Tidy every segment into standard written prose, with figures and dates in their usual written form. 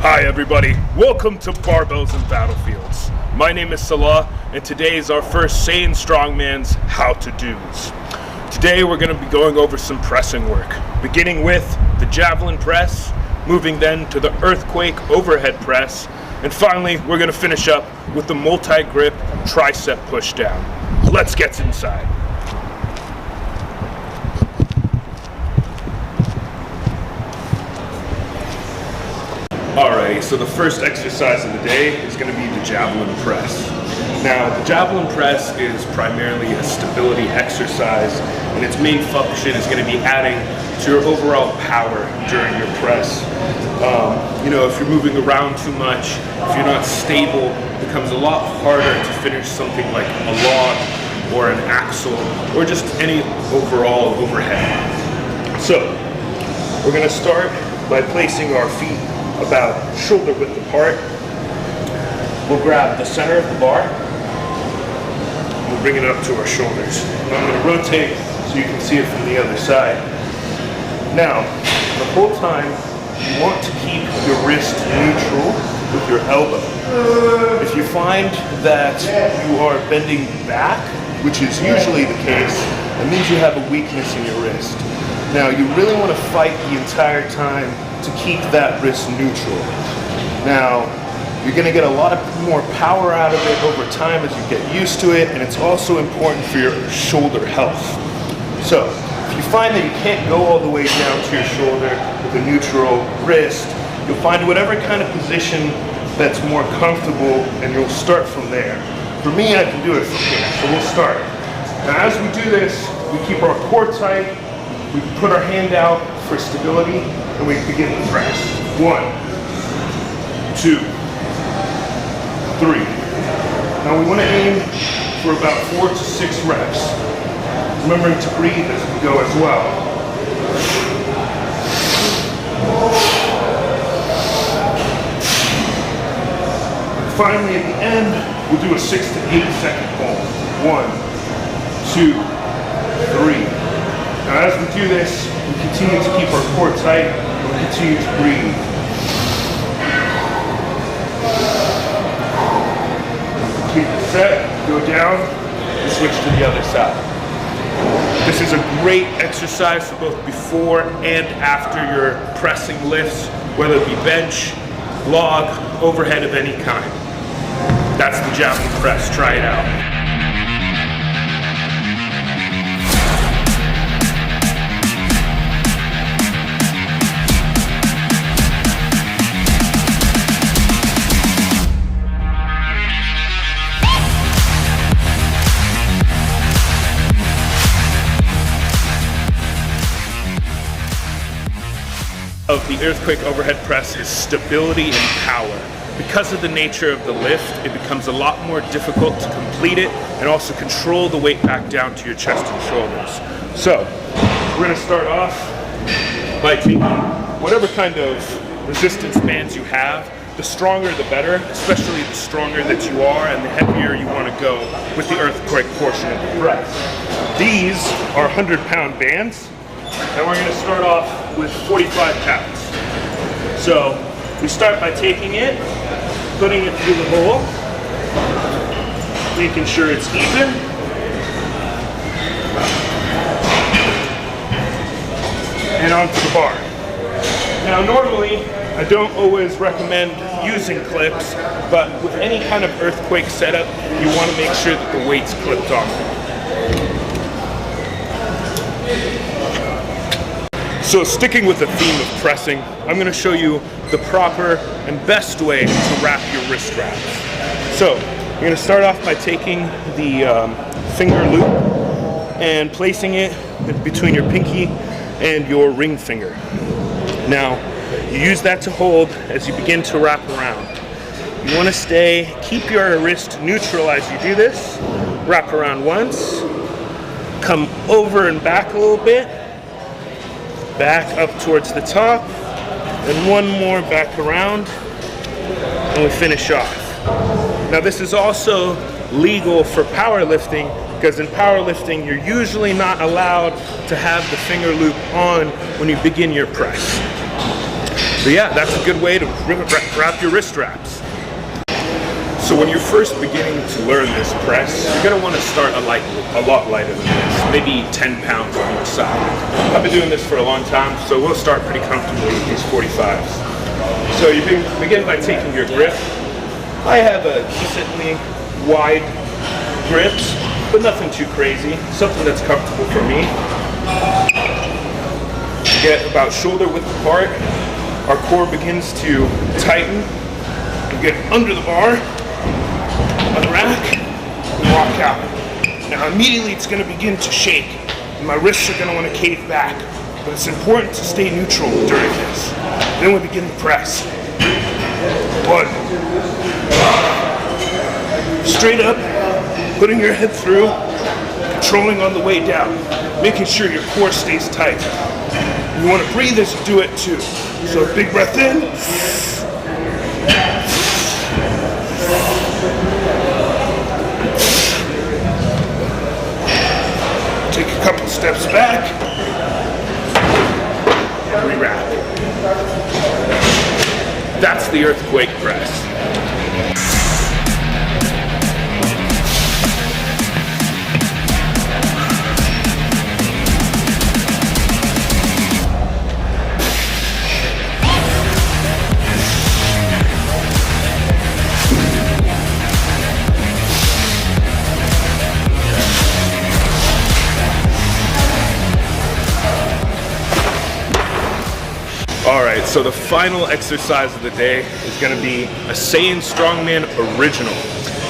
Hi everybody, welcome to Barbells and Battlefields. My name is Salah, and today is our first Saiyan Strongman's how-to-dos. Today we're going to be going over some pressing work, beginning with the javelin press, moving then to the earthquake overhead press, and finally we're going to finish up with the multi-grip tricep pushdown. Let's get inside. Alrighty, so the first exercise of the day is going to be the javelin press. Now, the javelin press is primarily a stability exercise, and its main function is going to be adding to your overall power during your press. If you're moving around too much, if you're not stable, it becomes a lot harder to finish something like a log or an axle or just any overall overhead. So, we're going to start by placing our feet about shoulder width apart. We'll grab the center of the bar. We'll bring it up to our shoulders. And I'm going to rotate so you can see it from the other side. Now, the whole time, you want to keep your wrist neutral with your elbow. If you find that you are bending back, which is usually the case, it means you have a weakness in your wrist. Now, you really want to fight the entire time to keep that wrist neutral. Now, you're going to get a lot more power out of it over time as you get used to it, and it's also important for your shoulder health. So, if you find that you can't go all the way down to your shoulder with a neutral wrist, you'll find whatever kind of position that's more comfortable, and you'll start from there. For me, I can do it from here, so we'll start. Now, as we do this, we keep our core tight, we put our hand out for stability, and we begin to press. 1, 2, 3. Now we want to aim for about 4 to 6 reps. Remembering to breathe as we go as well. And finally at the end, we'll do a 6 to 8 second hold. 1, 2, 3. Now as we do this, we continue to keep our core tight and we continue to breathe. Keep it set, go down, and switch to the other side. This is a great exercise for both before and after your pressing lifts, whether it be bench, log, overhead of any kind. That's the javelin press, try it out. Of the earthquake overhead press is stability and power. Because of the nature of the lift, it becomes a lot more difficult to complete it and also control the weight back down to your chest and shoulders. So, we're going to start off by taking whatever kind of resistance bands you have. The stronger the better, especially the stronger that you are and the heavier you want to go with the earthquake portion of the press. These are 100-pound bands. And we're going to start off with 45 pounds. So we start by taking it, putting it through the hole, making sure it's even. And onto the bar. Now normally, I don't always recommend using clips, but with any kind of earthquake setup, you want to make sure that the weight's clipped on. So sticking with the theme of pressing, I'm going to show you the proper and best way to wrap your wrist wraps. So you're going to start off by taking the finger loop and placing it between your pinky and your ring finger. Now you use that to hold as you begin to wrap around. You want to keep your wrist neutral as you do this. Wrap around once, come over and back a little bit, back up towards the top, and one more back around, and we finish off. Now this is also legal for powerlifting, because in powerlifting you're usually not allowed to have the finger loop on when you begin your press. So yeah, that's a good way to wrap your wrist wraps. So when you're first beginning to learn this press, you're going to want to start a lot lighter than this, maybe 10 pounds on each side. I've been doing this for a long time, so we'll start pretty comfortably with these 45s. So you begin by taking your grip. I have a decently wide grips, but nothing too crazy, something that's comfortable for me. Get about shoulder width apart. Our core begins to tighten. We get under the bar, on the rack, and walk out. Now immediately it's going to begin to shake, and my wrists are going to want to cave back, but it's important to stay neutral during this. Then we begin the press. 1. Straight up, putting your head through, controlling on the way down, making sure your core stays tight. You want to breathe as you do it too. So big breath in. Take a couple steps back. And re-wrap. That's the earthquake press. Alright, so the final exercise of the day is going to be a Saiyan Strongman original,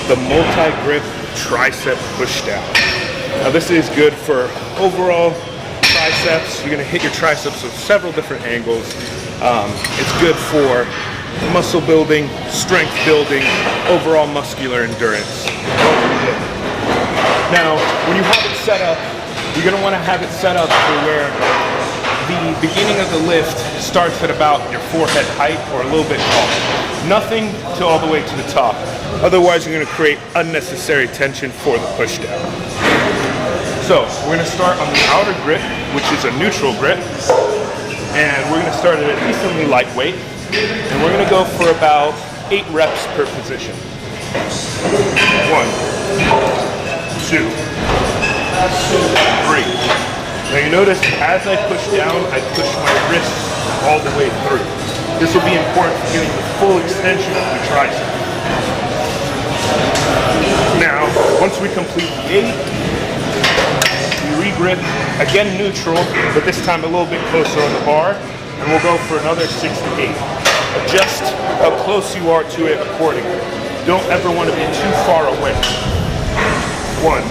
the multi-grip tricep pushdown. Now this is good for overall triceps. You're going to hit your triceps with several different angles. It's good for muscle building, strength building, overall muscular endurance. Now, when you have it set up, you're going to want to have it set up to where the beginning of the lift starts at about your forehead height or a little bit taller. Nothing to all the way to the top. Otherwise, you're going to create unnecessary tension for the pushdown. So, we're going to start on the outer grip, which is a neutral grip. And we're going to start at a decently lightweight. And we're going to go for about 8 reps per position. 1, 2, 3. Now you notice as I push down, I push my wrists all the way through. This will be important for getting the full extension of the tricep. Now, once we complete the 8, we re-grip, again neutral, but this time a little bit closer on the bar, and we'll go for another 6 to 8. Adjust how close you are to it accordingly. Don't ever want to be too far away. 1,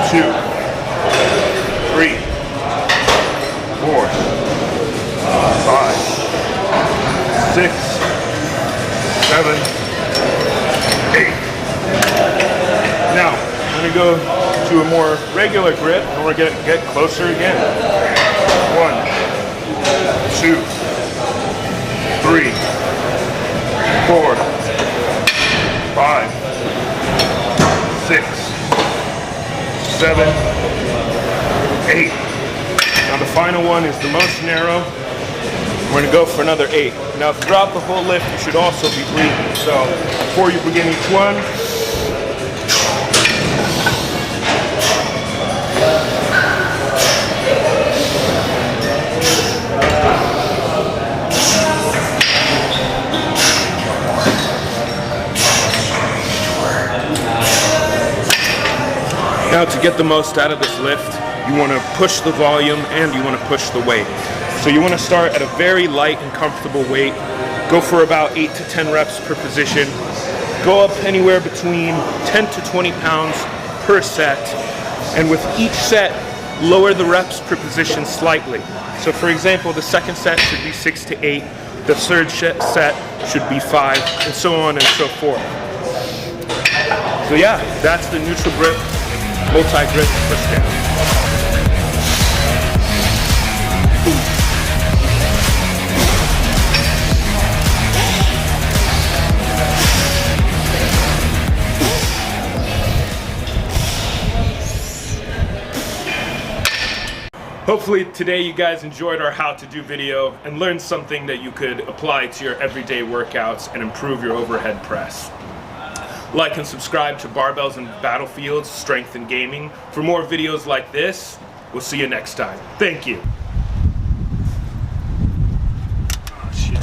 2, 3, 4, 5, 6, 7, 8. Now, I'm going to go to a more regular grip, and we're going to get closer again. 1, 2, 3, 4, 5, 6, 7, 8. Now the final one is the most narrow. We're going to go for another 8. Now throughout the whole lift, you should also be breathing. So before you begin each one, now to get the most out of this lift, you want to push the volume and you want to push the weight. So you want to start at a very light and comfortable weight. Go for about 8 to 10 reps per position. Go up anywhere between 10 to 20 pounds per set. And with each set, lower the reps per position slightly. So for example, the second set should be 6 to 8. The third set should be 5, and so on and so forth. So yeah, that's the neutral grip, multi-grip pushdown. Hopefully today you guys enjoyed our how to do video and learned something that you could apply to your everyday workouts and improve your overhead press. Like and subscribe to Barbells and Battlefields, Strength and Gaming for more videos like this. We'll see you next time. Thank you. Oh, shit.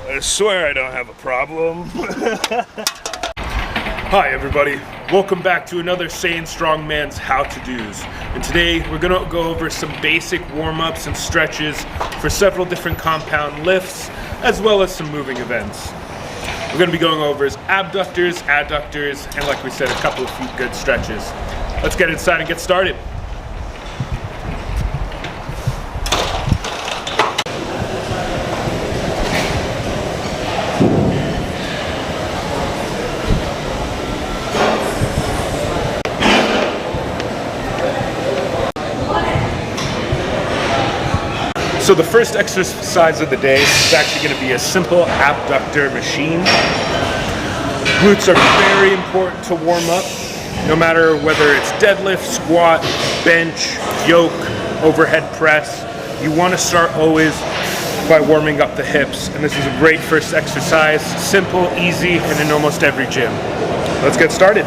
I swear I don't have a problem. Hi everybody, welcome back to another Saiyan Strongman's How To Do's. And today we're gonna go over some basic warm-ups and stretches for several different compound lifts, as well as some moving events. We're gonna be going over abductors, adductors, and like we said, a couple of few good stretches. Let's get inside and get started. So the first exercise of the day is actually going to be a simple abductor machine. Glutes are very important to warm up, no matter whether it's deadlift, squat, bench, yoke, overhead press. You want to start always by warming up the hips, and this is a great first exercise. Simple, easy, and in almost every gym. Let's get started.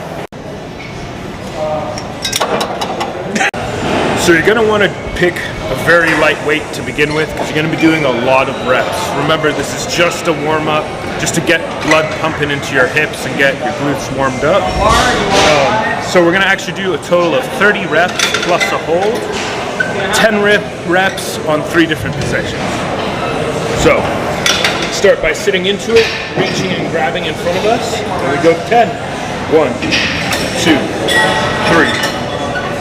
So you're going to want to pick a very light weight to begin with because you're going to be doing a lot of reps. Remember, this is just a warm-up, just to get blood pumping into your hips and get your glutes warmed up. So we're going to actually do a total of 30 reps plus a hold, 10 reps on 3 different positions. So start by sitting into it, reaching and grabbing in front of us, and we go 10. 1, 2, 3,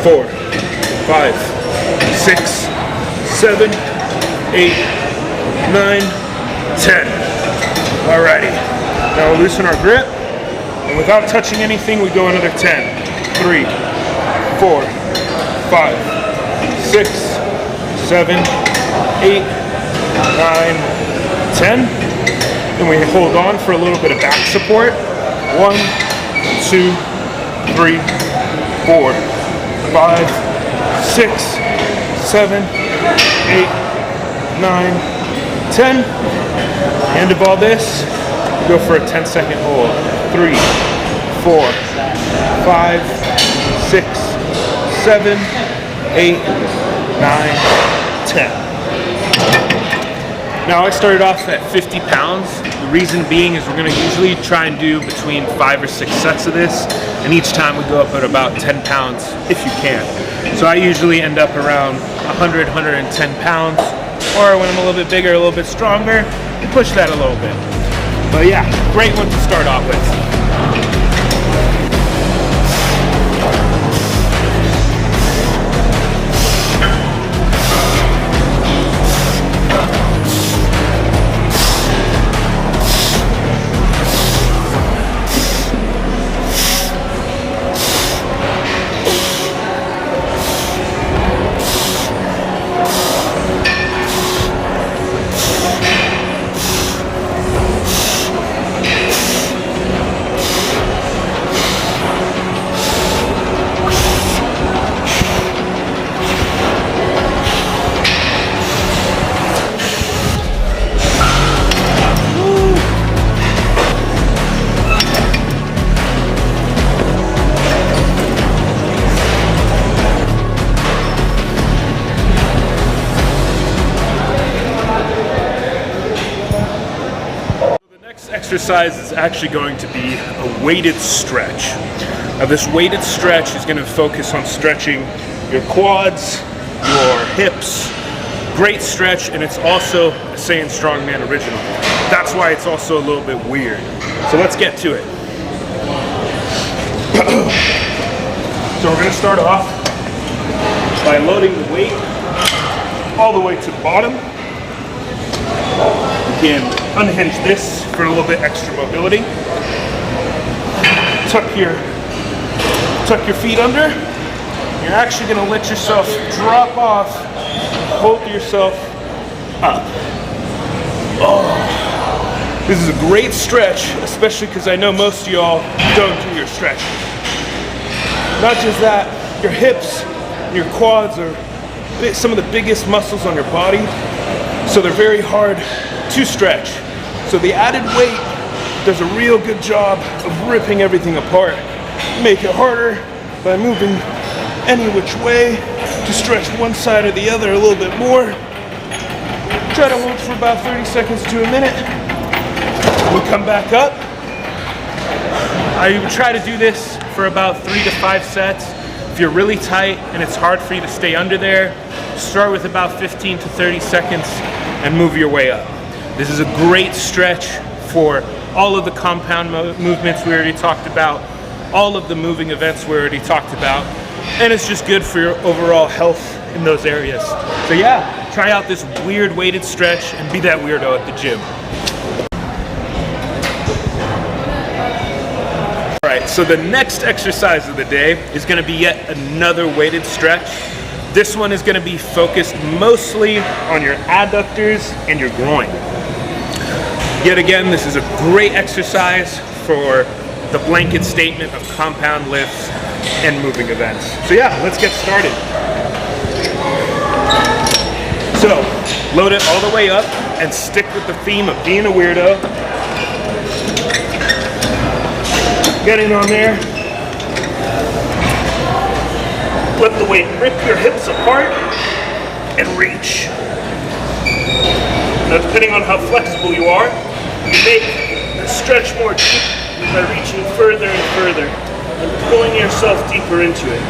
4, 5, 6, 7, 8, 9, 10. Alrighty. Now we'll loosen our grip, and without touching anything, we go another 10. 3, 4, 5, 6, 7, 8, 9, 10. And we hold on for a little bit of back support. 1, 2, 3, 4, 5, 6, 7, 8, 9, 10. End of all this, go for a 10-second hold. 3, 4, 5, 6, 7, 8, 9, 10. Now I started off at 50 pounds. The reason being is we're going to usually try and do between 5 or 6 sets of this, and each time we go up at about 10 pounds if you can. So I usually end up around 100, 110 pounds, or when I'm a little bit bigger, a little bit stronger, push that a little bit. But yeah, great one to start off with. Exercise is actually going to be a weighted stretch. Now this weighted stretch is going to focus on stretching your quads, your hips. Great stretch, and it's also a Saiyan Strongman original. That's why it's also a little bit weird. So let's get to it. So we're going to start off by loading the weight all the way to the bottom. You can unhinge this for a little bit extra mobility. Tuck your feet under. You're actually going to let yourself drop off, hold yourself up. Oh, this is a great stretch, especially because I know most of y'all don't do your stretch. Not just that, Your hips, your quads are some of the biggest muscles on your body, so they're very hard to stretch. So the added weight does a real good job of ripping everything apart. Make it harder by moving any which way to stretch one side or the other a little bit more. Try to hold for about 30 seconds to a minute. We'll come back up. I would try to do this for about 3 to 5 sets. If you're really tight and it's hard for you to stay under there, start with about 15 to 30 seconds and move your way up. This is a great stretch for all of the compound movements we already talked about, all of the moving events we already talked about, and it's just good for your overall health in those areas. So yeah, try out this weird weighted stretch and be that weirdo at the gym. All right, so the next exercise of the day is gonna be yet another weighted stretch. This one is gonna be focused mostly on your adductors and your groin. Yet again, this is a great exercise for the blanket statement of compound lifts and moving events. So yeah, let's get started. So, load it all the way up and stick with the theme of being a weirdo. Get in on there. Let the weight rip your hips apart and reach. Now, depending on how flexible you are, you make the stretch more deep by reaching further and further and pulling yourself deeper into it.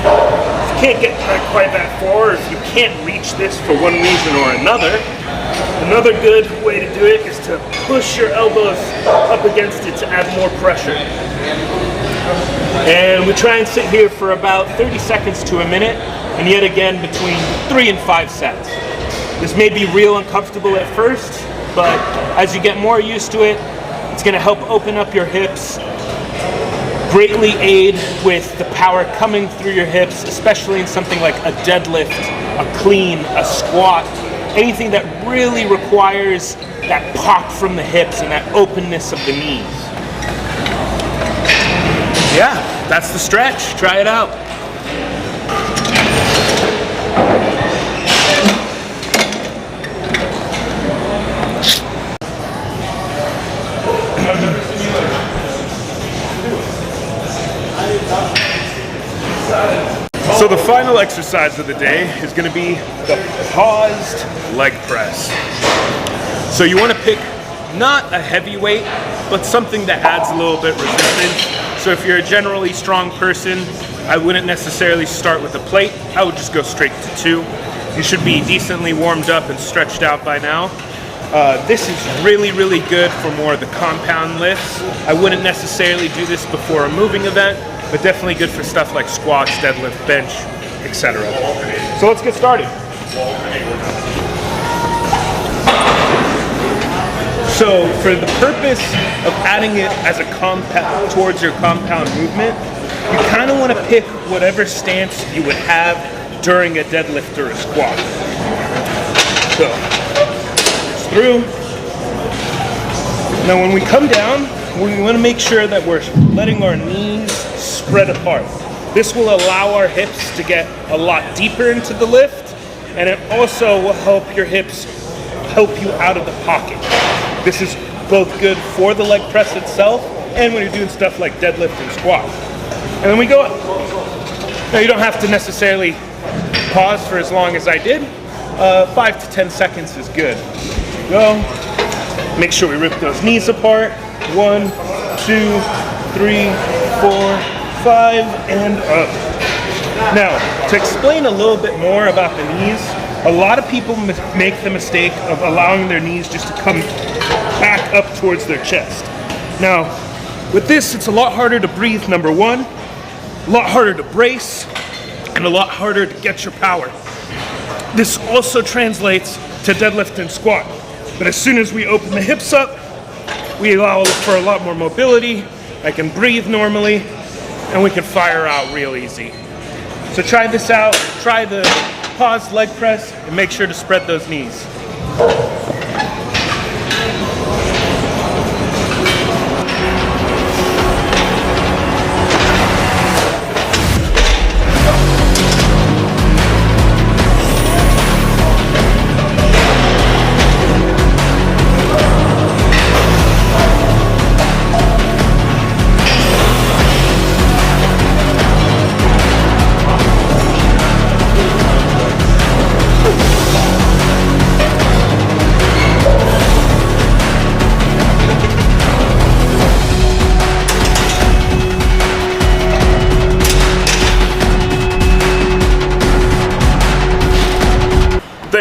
If you can't get quite that far, or if you can't reach this for one reason or another good way to do it is to push your elbows up against it to add more pressure. And we try and sit here for about 30 seconds to a minute, and yet again between 3 and 5 sets. This may be real uncomfortable at first, but as you get more used to it, it's going to help open up your hips, greatly aid with the power coming through your hips, especially in something like a deadlift, a clean, a squat, anything that really requires that pop from the hips and that openness of the knees. Yeah, that's the stretch. Try it out. So the final exercise of the day is going to be the paused leg press. So you want to pick not a heavy weight, but something that adds a little bit resistance. So if you're a generally strong person, I wouldn't necessarily start with a plate. I would just go straight to 2. You should be decently warmed up and stretched out by now. This is really, really good for more of the compound lifts. I wouldn't necessarily do this before a moving event, but definitely good for stuff like squats, deadlift, bench, etc. So let's get started. So for the purpose of adding it as a compound towards your compound movement, you kind of want to pick whatever stance you would have during a deadlift or a squat. So, through. Now when we come down, we want to make sure that we're letting our knees spread apart. This will allow our hips to get a lot deeper into the lift, and it also will help your hips help you out of the pocket. This is both good for the leg press itself and when you're doing stuff like deadlift and squat. And then we go up. Now you don't have to necessarily pause for as long as I did. 5 to 10 seconds is good. Go. Make sure we rip those knees apart. 1, 2, 3, 4, 5, and up. Now, to explain a little bit more about the knees, a lot of people make the mistake of allowing their knees just to come back up towards their chest. Now, with this, it's a lot harder to breathe, number one, a lot harder to brace, and a lot harder to get your power. This also translates to deadlift and squat. But as soon as we open the hips up, we allow for a lot more mobility, I can breathe normally, and we can fire out real easy. So try this out, try the paused leg press, and make sure to spread those knees.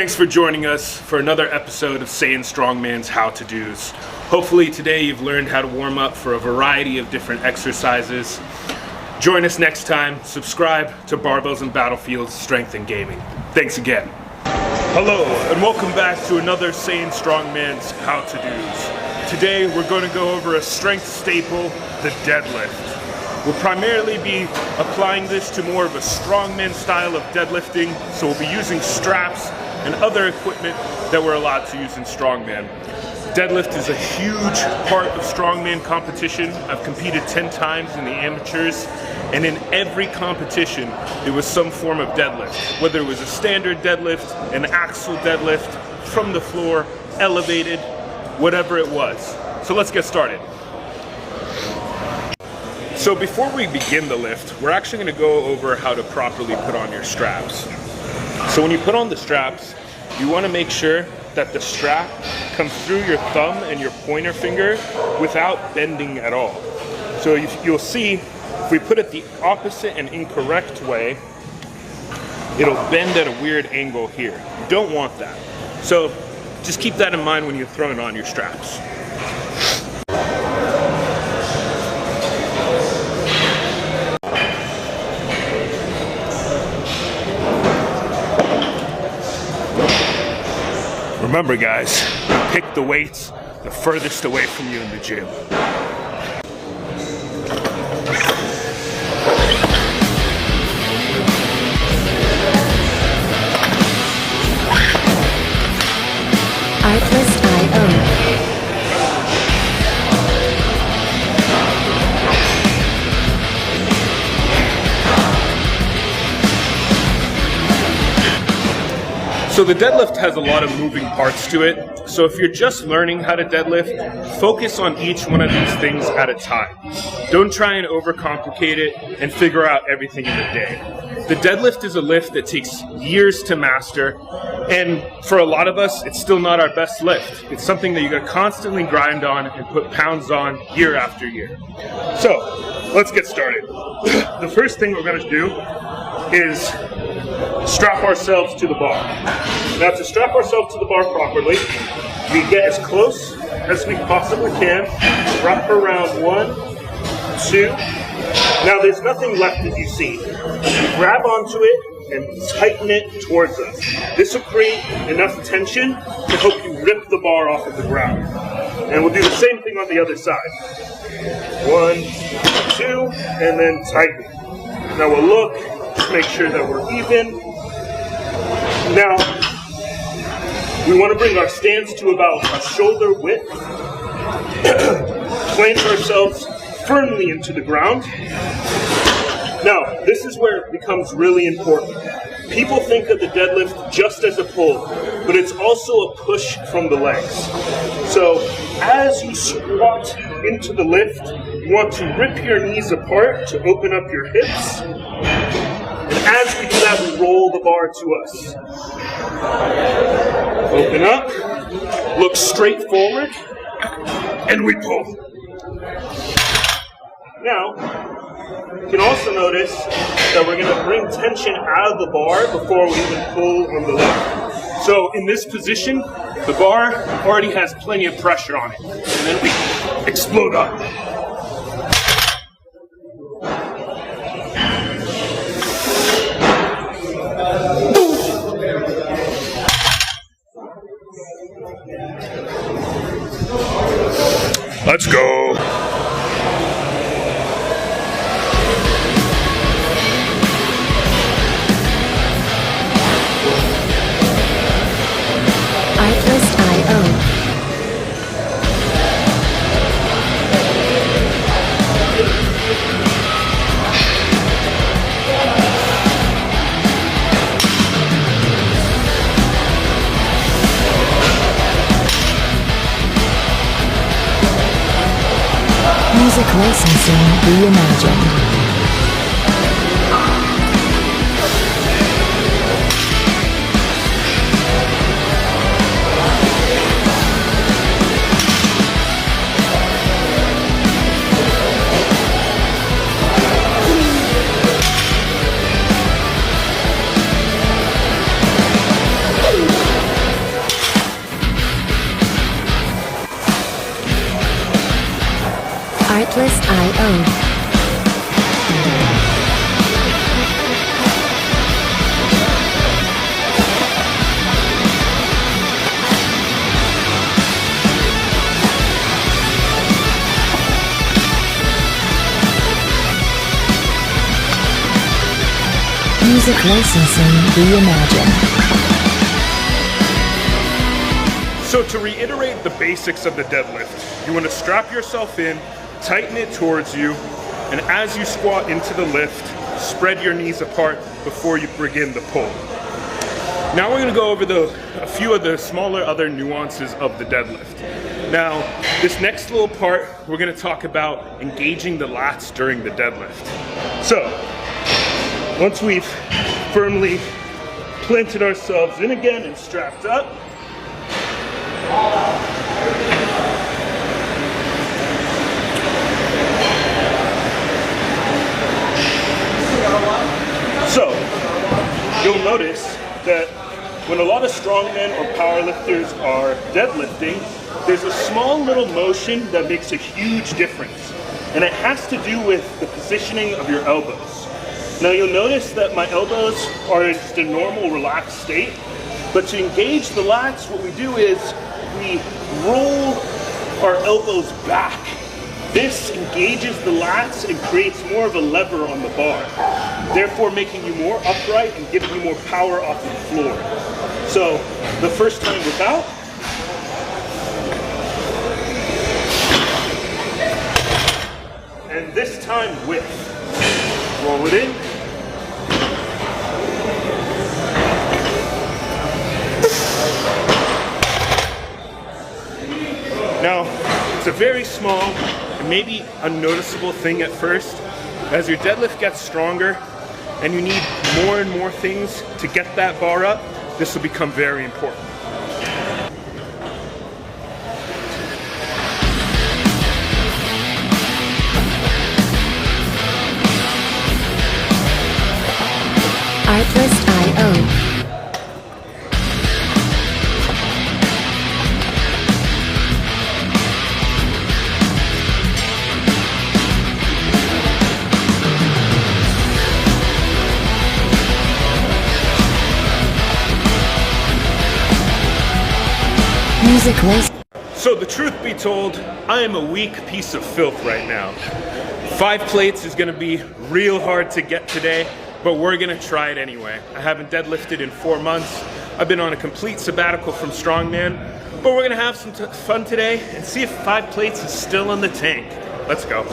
Thanks for joining us for another episode of Saiyan Strongman's How-To-Dos. Hopefully today you've learned how to warm up for a variety of different exercises. Join us next time. Subscribe to Barbells and Battlefields Strength and Gaming. Thanks again. Hello and welcome back to another Saiyan Strongman's How-To-Dos. Today we're going to go over a strength staple, the deadlift. We'll primarily be applying this to more of a strongman style of deadlifting, so we'll be using straps and other equipment that we're allowed to use in strongman. Deadlift is a huge part of strongman competition. I've competed 10 times in the amateurs, and in every competition it was some form of deadlift. Whether it was a standard deadlift, an axle deadlift, from the floor, elevated, whatever it was. So let's get started. So before we begin the lift, we're actually going to go over how to properly put on your straps. So when you put on the straps, you want to make sure that the strap comes through your thumb and your pointer finger without bending at all. So you'll see if we put it the opposite and incorrect way, it'll bend at a weird angle here. You don't want that. So just keep that in mind when you're throwing on your straps. Remember guys, pick the weights the furthest away from you in the gym. Artlist.io. So the deadlift has a lot of moving parts to it. So if you're just learning how to deadlift, focus on each one of these things at a time. Don't try and overcomplicate it and figure out everything in a day. The deadlift is a lift that takes years to master, and for a lot of us, it's still not our best lift. It's something that you gotta constantly grind on and put pounds on year after year. So, let's get started. The first thing we're gonna do is strap ourselves to the bar. Now to strap ourselves to the bar properly, we get as close as we possibly can, wrap around 1, 2. Now there's nothing left as you see. You grab onto it and tighten it towards us. This will create enough tension to help you rip the bar off of the ground. And we'll do the same thing on the other side. 1, 2, and then tighten. Now we'll look, make sure that we're even. Now, we want to bring our stance to about a shoulder width. Plant ourselves firmly into the ground. Now, this is where it becomes really important. People think of the deadlift just as a pull, but it's also a push from the legs. So, as you squat into the lift, you want to rip your knees apart to open up your hips. As we do that, we roll the bar to us. Open up, look straight forward, and we pull. Now, you can also notice that we're going to bring tension out of the bar before we even pull on the lift. So in this position, the bar already has plenty of pressure on it, and then we explode up. Let's go. Artlist.io. Music licensing reimagined. Music licensing reimagined. So to reiterate the basics of the deadlift, you want to strap yourself in, tighten it towards you, and as you squat into the lift, spread your knees apart before you begin the pull. Now we're going to go over a few of the smaller other nuances of the deadlift. Now, this next little part, we're going to talk about engaging the lats during the deadlift. So, once we've firmly planted ourselves in again and strapped up, so you'll notice that when a lot of strongmen or powerlifters are deadlifting, there's a small little motion that makes a huge difference, and it has to do with the positioning of your elbows. Now you'll notice that my elbows are in just a normal relaxed state, but to engage the lats, what we do is we roll our elbows back. This engages the lats and creates more of a lever on the bar, therefore making you more upright and giving you more power off the floor. So the first time without, and this time with. Roll it in. Now, it's a very small and maybe unnoticeable thing at first. As your deadlift gets stronger and you need more and more things to get that bar up, this will become very important. Artlist.io. Music was. So the truth be told, I am a weak piece of filth right now. 5 plates is gonna be real hard to get today, but we're gonna try it anyway. I haven't deadlifted in 4 months. I've been on a complete sabbatical from Strongman, but we're gonna have some fun today and see if 5 plates is still in the tank. Let's go.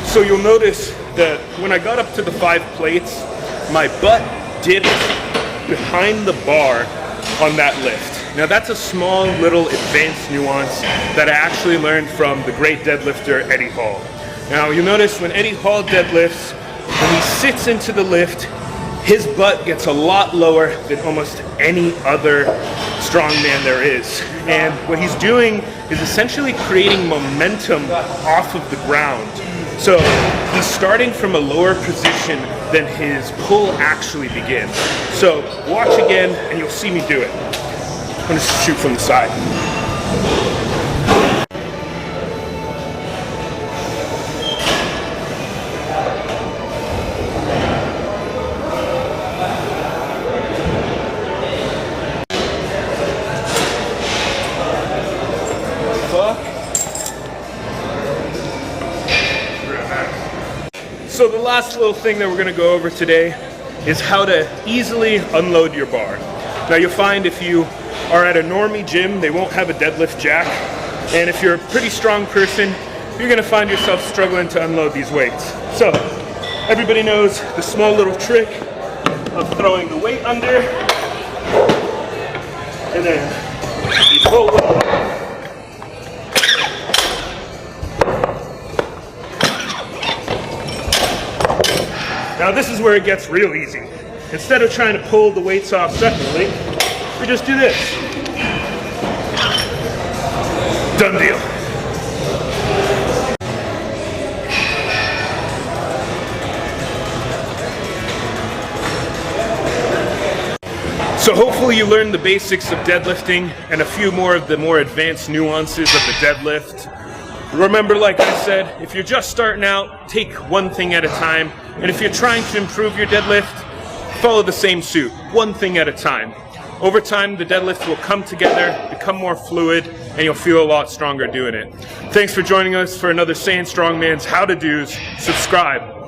So you'll notice that when I got up to the 5 plates, my butt dipped behind the bar on that lift. Now that's a small little advanced nuance that I actually learned from the great deadlifter Eddie Hall. Now you'll notice when Eddie Hall deadlifts, when he sits into the lift, his butt gets a lot lower than almost any other strongman there is. And what he's doing is essentially creating momentum off of the ground. So he's starting from a lower position than his pull actually begins. So watch again and you'll see me do it. I'm gonna shoot from the side. So the last little thing that we're gonna go over today is how to easily unload your bar. Now you'll find if you are at a normie gym, they won't have a deadlift jack. And if you're a pretty strong person, you're gonna find yourself struggling to unload these weights. So everybody knows the small little trick of throwing the weight under and then you pull it up. Now this is where it gets real easy. Instead of trying to pull the weights off separately, we just do this. Done deal. So hopefully you learned the basics of deadlifting and a few more of the more advanced nuances of the deadlift. Remember, like I said, if you're just starting out, take one thing at a time. And if you're trying to improve your deadlift, follow the same suit, one thing at a time. Over time, the deadlift will come together, become more fluid, and you'll feel a lot stronger doing it. Thanks for joining us for another Saiyan Strongman's How to Do's. Subscribe.